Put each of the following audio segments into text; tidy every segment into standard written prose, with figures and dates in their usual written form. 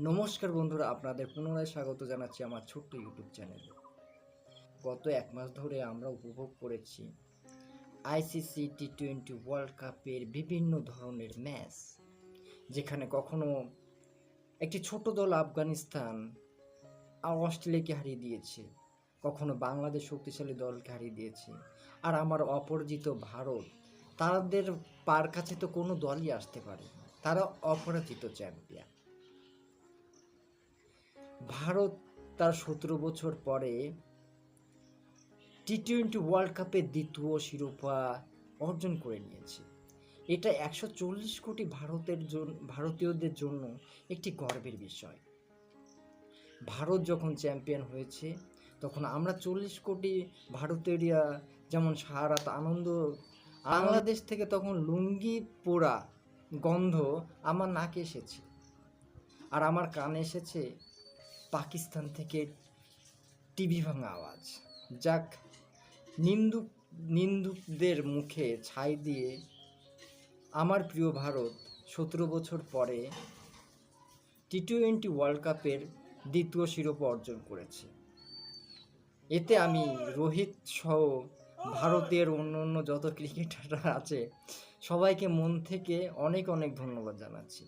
নমস্কার বন্ধুরা, আপনাদের পুনরায় স্বাগত জানাচ্ছি আমার ছোট্ট ইউটিউব চ্যানেলে। গত এক মাস ধরে আমরা উপভোগ করেছি আইসিসি টি-20 ওয়ার্ল্ড কাপের বিভিন্ন ধরনের ম্যাচ, যেখানে কখনো একটি ছোট দল আফগানিস্তান আর অস্ট্রেলিয়াকে হারিয়ে দিয়েছে, কখনো বাংলাদেশ শক্তিশালী দলকে হারিয়ে দিয়েছে, আর আমার অপরাজিত ভারত, তাদের পার কাছে তো কোনো দলই আসতে পারে, তারা অপরাজিত চ্যাম্পিয়ন। ভারত তার 17 বছর পরে টি-20 ওয়ার্ল্ড কাপের দ্বিতীয় শিরোপা অর্জন করে নিয়েছে। এটা 140 কোটি ভারতীয়দের জন্য একটি গর্বের বিষয়। ভারত যখন চ্যাম্পিয়ন হয়েছে তখন আমরা 40 কোটি ভারতীয়রা যেমন সারা রাত আনন্দ, বাংলাদেশ থেকে তখন লুঙ্গি পোড়া গন্ধ আমার নাকে এসেছে, আর আমার কানে এসেছে পাকিস্তান থেকে টিভি ভাঙা আওয়াজ। যাক, নিন্দুকদের মুখে ছাই দিয়ে আমার প্রিয় ভারত 17 বছর পরে টি-20 ওয়ার্ল্ড কাপের দ্বিতীয় শিরোপা অর্জন করেছে। এতে আমি রোহিত সহ ভারতের অন্য যত ক্রিকেটাররা আছে সবাইকে মন থেকে অনেক অনেক ধন্যবাদ জানাচ্ছি।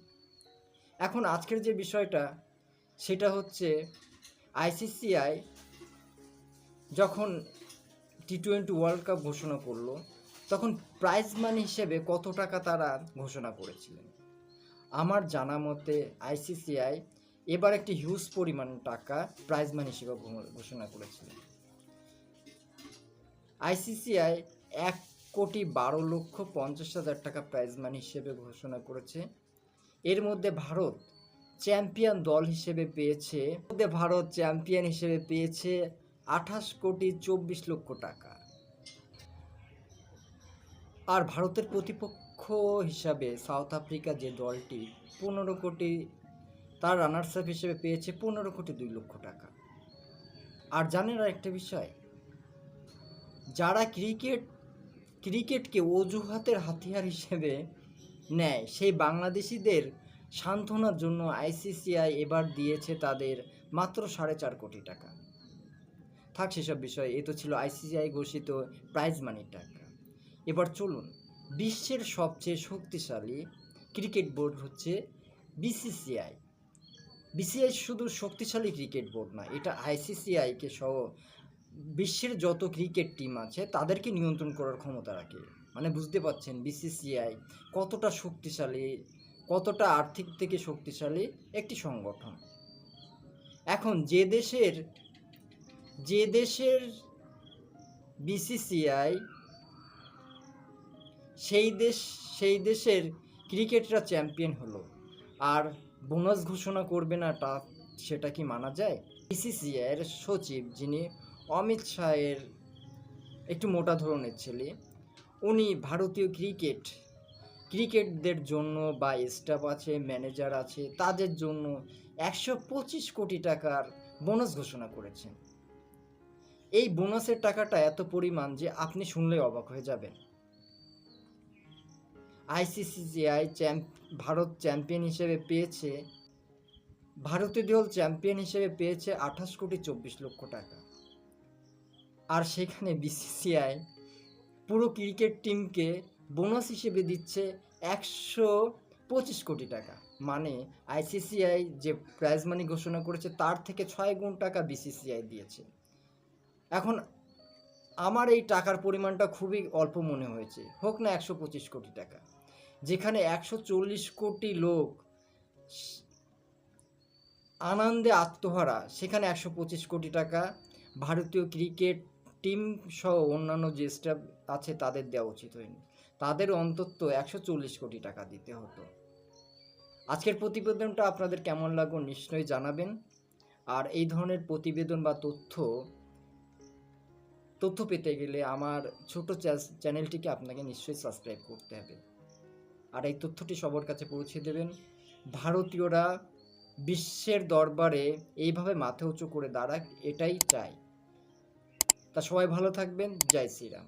এখন আজকের যে বিষয়টা, সেটা হচ্ছে আইসিসিআই যখন টি-20 ওয়ার্ল্ড কাপ ঘোষণা করলো তখন প্রাইজ মানি হিসেবে কত টাকা তারা ঘোষণা করেছিলেন। আমার জানা মতে আইসিসিআই এবার একটি হিউজ পরিমাণ টাকা প্রাইজ মানি হিসেবে ঘোষণা করেছিলেন। আইসিসিআই 1,12,50,000 টাকা প্রাইজ মানি হিসেবে ঘোষণা করেছে। এর মধ্যে ভারত চ্যাম্পিয়ন হিসেবে পেয়েছে 28,24,00,000 টাকা। আর ভারতের প্রতিপক্ষ হিসাবে সাউথ আফ্রিকা যে দলটি 15 কোটি, তার রানার্স আপ হিসেবে পেয়েছে 15,02,00,000 টাকা। আর জানেন আর একটা বিষয়, যারা ক্রিকেটকে অজুহাতের হাতিয়ার হিসেবে নেয় সেই বাংলাদেশিদের সান্ত্বনার জন্য আইসিসিআই এবার দিয়েছে তাদের মাত্র 4.5 কোটি টাকা। থাক সেসব বিষয়, এ তো ছিল আইসিসিআই ঘোষিত প্রাইজ মানির টাকা। এবার চলুন, বিশ্বের সবচেয়ে শক্তিশালী ক্রিকেট বোর্ড হচ্ছে বিসিসিআই। বিসিসিআই শুধু শক্তিশালী ক্রিকেট বোর্ড না, এটা আইসিসিআইকে সহ বিশ্বের যত ক্রিকেট টিম আছে তাদেরকে নিয়ন্ত্রণ করার ক্ষমতা রাখে। মানে বুঝতে পারছেন বিসিসিআই কতটা শক্তিশালী, কতটা আর্থিক থেকে শক্তিশালী একটি সংগঠন। এখন যে দেশের বিসিসিআই, সেই দেশের ক্রিকেটরা চ্যাম্পিয়ন হলো, আর বোনাস ঘোষণা করবে না, সেটা কি মানা যায়? বিসিসিআইয়ের সচিব, যিনি অমিত শাহের একটু মোটা ধরনের ছেলে, উনি ভারতীয় ক্রিকেটদের জন্য বা স্টাফ আছে, ম্যানেজার আছে, তাদের জন্য 125 কোটি টাকার বোনাস ঘোষণা করেছেন। এই বোনাসের টাকাটা এত পরিমাণ যে আপনি শুনলে অবাক হয়ে যাবেন। আইসিসিআই ভারতীয় দল চ্যাম্পিয়ন হিসেবে পেয়েছে 28,24,00,000 টাকা। আর সেখানে বিসিসিআই পুরো ক্রিকেট টিমকে বোনাস হিসেবে দিচ্ছে 125 কোটি টাকা। মানে আইসিসিআই যে প্রাইজ মানি ঘোষণা করেছে তার থেকে 6 গুণ টাকা বিসিসিআই দিয়েছে। এখন আমার এই টাকার পরিমাণটা খুবই অল্প মনে হয়েছে, হোক না 125 কোটি টাকা। যেখানে 140 কোটি লোক আনন্দে আত্মহারা, সেখানে 125 কোটি টাকা ভারতীয় ক্রিকেট টিম সহ অন্যান্য যে স্টাফ আছে তাদের দেওয়া উচিত হয়নি। তাদের অন্তত 140 কোটি টাকা দিতে হতো। আজকের প্রতিবেদনটা আপনাদের কেমন লাগলো নিশ্চয়ই জানাবেন। আর এই ধরনের প্রতিবেদন বা তথ্য পেতে গেলে আমার ছোট চ্যানেলটিকে আপনাকে নিশ্চয়ই সাবস্ক্রাইব করতে হবে, আর এই তথ্যটি সবার কাছে পৌঁছে দেবেন। ভারতীয়রা বিশ্বের দরবারে এইভাবে মাথা উঁচু করে দাঁড়াক, এটাই চাই। তা সবাই ভালো থাকবেন। জয় শ্রীরাম।